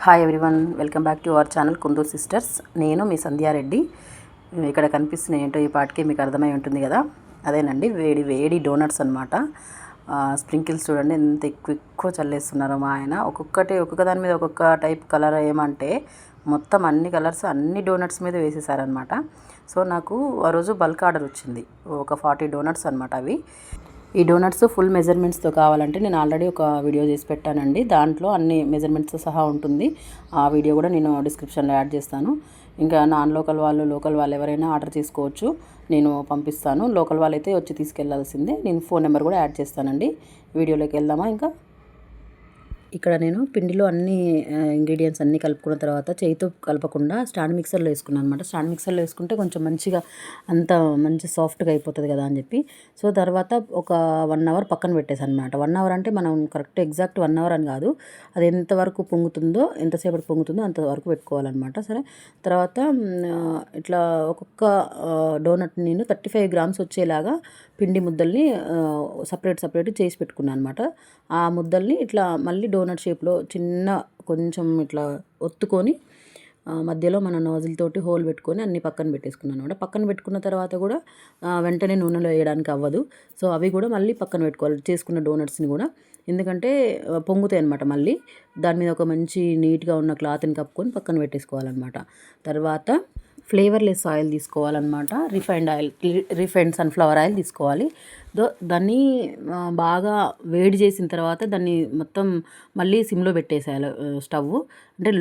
Hi everyone, welcome back to our channel Kundur sisters. నేను మీ సంధ్యారెడ్డి. ఇక్కడ కనిపిస్తున్నాయి ఏంటో ఈ పాటికి మీకు అర్థమై ఉంటుంది కదా, అదేనండి వేడి వేడి డోనట్స్ అనమాట. స్ప్రింకిల్స్ చూడండి ఎంత ఎక్కువ చల్లేస్తున్నారో మా ఆయన. ఒక్కొక్క దాని మీద ఒక్కొక్క టైప్ కలర్ ఏమంటే మొత్తం అన్ని కలర్స్ అన్ని డోనట్స్ మీద వేసేసారనమాట. సో నాకు ఆ రోజు బల్క్ ఆర్డర్ వచ్చింది, ఒక 40 డోనట్స్ అనమాట. అవి ఈ డోనట్స్ ఫుల్ మెజర్మెంట్స్తో కావాలంటే నేను ఆల్రెడీ ఒక వీడియో చేసి పెట్టానండి. దాంట్లో అన్ని మెజర్మెంట్స్తో సహా ఉంటుంది. ఆ వీడియో కూడా నేను డిస్క్రిప్షన్లో యాడ్ చేస్తాను. ఇంకా నాన్ లోకల్ వాళ్ళు, లోకల్ వాళ్ళు ఎవరైనా ఆర్డర్ చేసుకోవచ్చు, నేను పంపిస్తాను. లోకల్ వాళ్ళైతే వచ్చి తీసుకెళ్లాల్సిందే. నేను ఫోన్ నెంబర్ కూడా యాడ్ చేస్తానండి. వీడియోలోకి వెళ్దామా? ఇంకా ఇక్కడ నేను పిండిలో అన్ని ఇంగ్రీడియంట్స్ అన్నీ కలుపుకున్న తర్వాత చేయితో కలపకుండా స్టాండ్ మిక్సర్లో వేసుకున్నాను అనమాట. స్టాండ్ మిక్సర్లో వేసుకుంటే కొంచెం మంచిగా అంత మంచి సాఫ్ట్గా అయిపోతుంది కదా అని చెప్పి. సో తర్వాత ఒక 1 అవర్ పక్కన పెట్టేసాను అనమాట. 1 అవర్ అంటే మనం కరెక్ట్ ఎగ్జాక్ట్ 1 అవర్ అని కాదు, అది ఎంతవరకు పొంగుతుందో, ఎంతసేపటి పొంగుతుందో అంతవరకు పెట్టుకోవాలన్నమాట. సరే, తర్వాత ఇట్లా ఒక్కొక్క డోనట్ నేను 35 గ్రామ్స్ వచ్చేలాగా పిండి ముద్దల్ని సపరేట్ చేసి పెట్టుకున్నాను అనమాట. ఆ ముద్దల్ని ఇట్లా మళ్ళీ డోనట్ షేప్లో చిన్న కొంచెం ఇట్లా ఒత్తుకొని మధ్యలో మన నోజిల్ తోటి హోల్ పెట్టుకొని అన్ని పక్కన పెట్టేసుకున్నాను అనమాట. పక్కన పెట్టుకున్న తర్వాత కూడా వెంటనే నూనెలో వేయడానికి అవ్వదు. సో అవి కూడా మళ్ళీ పక్కన పెట్టుకోవాలి, చేసుకున్న డోనట్స్ని కూడా. ఎందుకంటే పొంగుతాయి అనమాట. మళ్ళీ దాని మీద ఒక మంచి నీట్గా ఉన్న క్లాత్ని కప్పుకొని పక్కన పెట్టేసుకోవాలన్నమాట. తర్వాత ఫ్లేవర్లెస్ ఆయిల్ తీసుకోవాలన్నమాట. రిఫైండ్ సన్ఫ్లవర్ ఆయిల్ తీసుకోవాలి. దాన్ని బాగా వేడి చేసిన తర్వాత దాన్ని మొత్తం మళ్ళీ సిమ్లో పెట్టేసేయాలి. స్టవ్ అంటే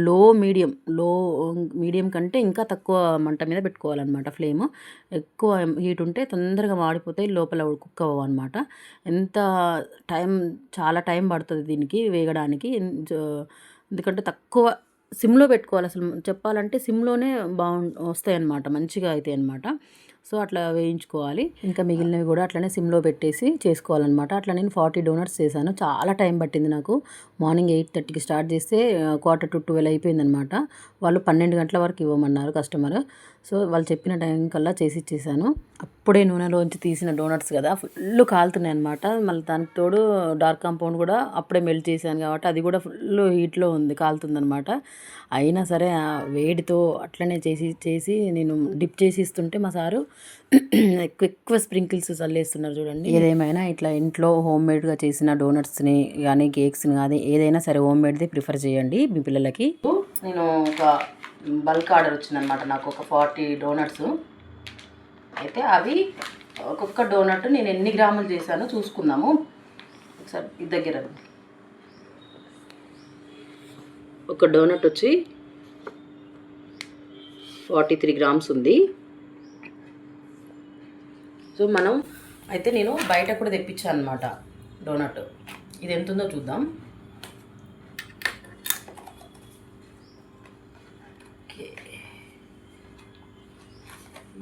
మీడియం కంటే ఇంకా తక్కువ మంట మీద పెట్టుకోవాలన్నమాట. ఫ్లేమ్ ఎక్కువ హీట్ ఉంటే తొందరగా మాడిపోతాయి, లోపల కుక్ అవ్వవు అనమాట. చాలా టైం పడుతుంది దీనికి వేగడానికి. ఎందుకంటే తక్కువ సిమ్లో పెట్టుకోవాలి. అసలు చెప్పాలంటే సిమ్లోనే వస్తాయన్నమాట, మంచిగా అవుతాయి అన్నమాట. సో అట్లా వేయించుకోవాలి. ఇంకా మిగిలినవి కూడా అట్లనే సిమ్లో పెట్టేసి చేసుకోవాలన్నమాట. అట్లా నేను 40 డోనట్స్ చేశాను. చాలా టైం పట్టింది నాకు. మార్నింగ్ 8:30కి స్టార్ట్ చేస్తే 11:45 అయిపోయిందనమాట. వాళ్ళు 12 గంటల వరకు ఇవ్వమన్నారు కస్టమర్. సో వాళ్ళు చెప్పిన టైం కల్లా చేసి ఇచ్చేసాను. అప్పుడే నూనెలోంచి తీసిన డోనట్స్ కదా, ఫుల్ కాలుతున్నాయి అనమాట. మళ్ళీ దానికి తోడు డార్క్ కాంపౌండ్ కూడా అప్పుడే మెల్ట్ చేశాను కాబట్టి అది కూడా ఫుల్ హీట్లో ఉంది, కాలుతుందనమాట. అయినా సరే వేడితో అట్లనే చేసి నేను డిప్ చేసి ఇస్తుంటే మా సారు ఎక్కువ స్ప్రింకిల్స్ చల్లేస్తున్నారు చూడండి. ఏదేమైనా ఇట్లా ఇంట్లో హోమ్ మేడ్గా చేసిన డోనట్స్ని కానీ కేక్స్ని కానీ ఏదైనా సరే హోమ్ మేడ్ది ప్రిఫర్ చేయండి మీ పిల్లలకి. నేను ఒక బల్క్ ఆర్డర్ వచ్చిందనమాట నాకు, ఒక 40 డోనట్స్. అయితే అవి ఒక్కొక్క డోనట్ నేను ఎన్ని గ్రాములు చేశానో చూసుకుందాము ఒకసారి. ఇది దగ్గర ఒక డోనట్ వచ్చి 43 గ్రామ్స్ ఉంది. సో అయితే నేను బయట కూడా తెప్పించాను అనమాట డోనట్. ఇది ఎంత ఉందో చూద్దాం. ఓకే,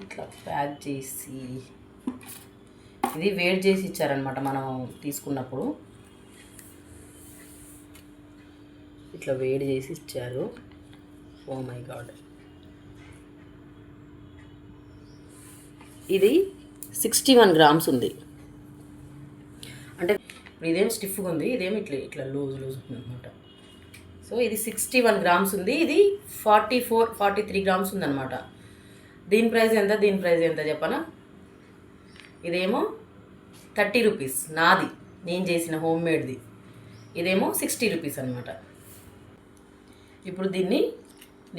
ఇట్లా ప్యాక్ చేసి ఇది వేడి చేసి ఇచ్చారనమాట మనం తీసుకున్నప్పుడు. ఇట్లా వేడి చేసి ఇచ్చారు. Oh my god. ఇది 61 గ్రామ్స్ ఉంది. అంటే ఇదేం స్టిఫ్గా ఉంది, ఇదేమి ఇట్లా లూజ్ ఉంది అనమాట. సో ఇది 61 గ్రామ్స్ ఉంది. ఇది 43 గ్రామ్స్ ఉందన్నమాట. దీని ప్రైస్ ఎంత చెప్పనా? ఇదేమో 30 రూపీస్ నాది, నేను చేసిన హోమ్ మేడ్ది. ఇదేమో 60 రూపీస్ అనమాట. ఇప్పుడు దీన్ని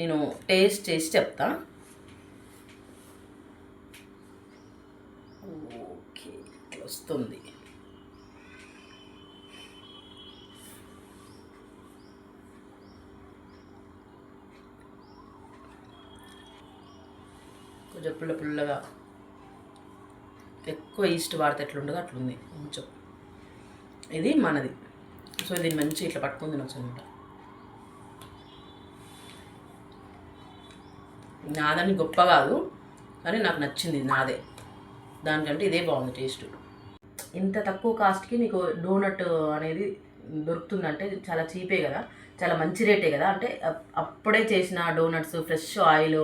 నేను టేస్ట్ చేసి చెప్తా. ఓకే, ఇట్లా వస్తుంది. కొంచెం పుల్లగా, ఎక్కువ ఈస్ట్ వాడితే ఎట్లుంటుందో అట్లుంది కొంచెం. ఇది మనది. సో దీన్ని మంచి ఇట్లా పట్టుకుని తినొచ్చు అనమాట. నాదని గొప్ప కాదు, కానీ నాకు నచ్చింది నాదే. దానికంటే ఇదే బాగుంది టేస్ట్. ఇంత తక్కువ కాస్ట్కి మీకు డోనట్ అనేది దొరుకుతుందంటే చాలా చీపే కదా, చాలా మంచి రేటే కదా. అంటే అప్పుడే చేసిన డోనట్స్, ఫ్రెష్ ఆయిల్,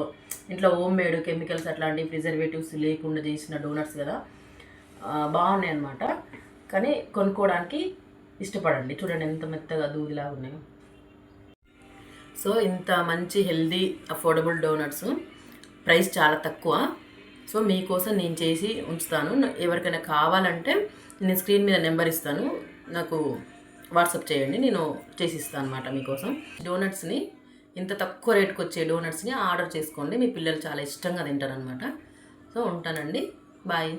ఇంట్లో హోమ్ మేడ్, కెమికల్స్ అట్లాంటి ప్రిజర్వేటివ్స్ లేకుండా చేసిన డోనట్స్ కదా, బాగున్నాయి అన్నమాట. కానీ కొనుక్కోవడానికి ఇష్టపడండి. చూడండి ఎంత మెత్తగా దూదిలాగా ఉన్నాయో. సో ఇంత మంచి హెల్దీ అఫోర్డబుల్ డోనట్స్, ప్రైస్ చాలా తక్కువ. సో మీకోసం నేను చేసి ఉంచుతాను. ఎవరికైనా కావాలంటే నేను స్క్రీన్ మీద నెంబర్ ఇస్తాను, నాకు వాట్సాప్ చేయండి, నేను చేసి ఇస్తాను అనమాట మీకోసం. డోనట్స్ని ఇంత తక్కువ రేట్కి వచ్చే డోనట్స్ని ఆర్డర్ చేసుకోండి, మీ పిల్లలు చాలా ఇష్టంగా తింటారనమాట. సో ఉంటానండి, బాయ్.